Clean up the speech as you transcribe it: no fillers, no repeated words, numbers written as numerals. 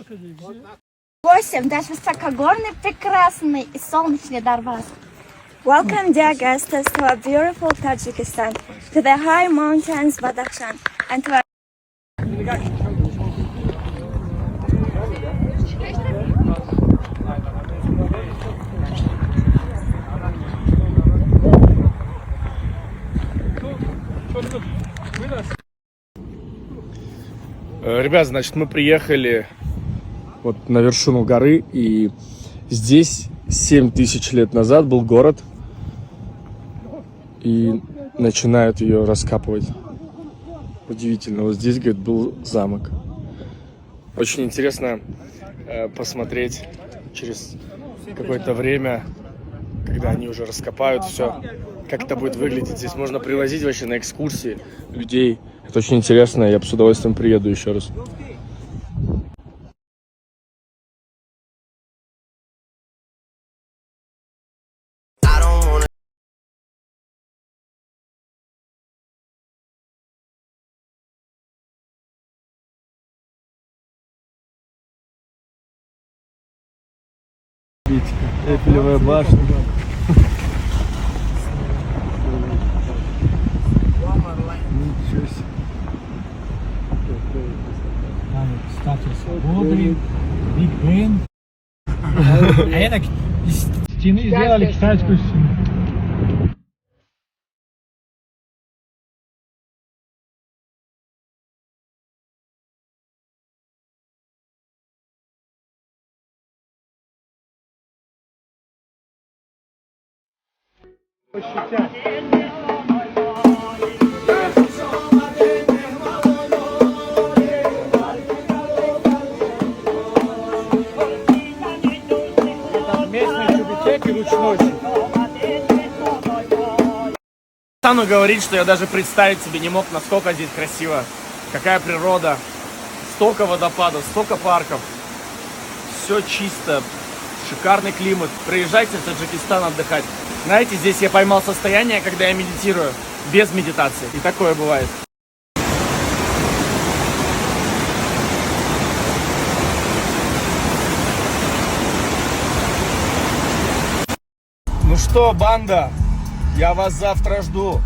8, даже высокогорный, прекрасный и солнечный Дарваз. Welcome, dear guests, to our beautiful Tajikistan, to the high mountains Badakhshan, and to our Ребят, значит, мы приехали вот на вершину горы, и здесь 7000 лет назад был город, и начинают ее раскапывать. Удивительно, вот здесь, говорит, был замок. Очень интересно посмотреть через какое-то время, когда они уже раскопают все, как это будет выглядеть. Здесь можно привозить вообще на экскурсии людей. Это очень интересно, я бы с удовольствием приеду еще раз. Эйфелевая башня. Ничего себе. Статуя свободы, Биг Бен. А это из стены сделали китайскую стену. Стану говорить, что я даже представить себе не мог, насколько здесь красиво. Какая природа, столько водопадов, столько парков. Все чисто, шикарный климат. Приезжайте в Таджикистан отдыхать. Знаете, здесь я поймал состояние, когда я медитирую, без медитации. И такое бывает. Ну что, банда, я вас завтра жду.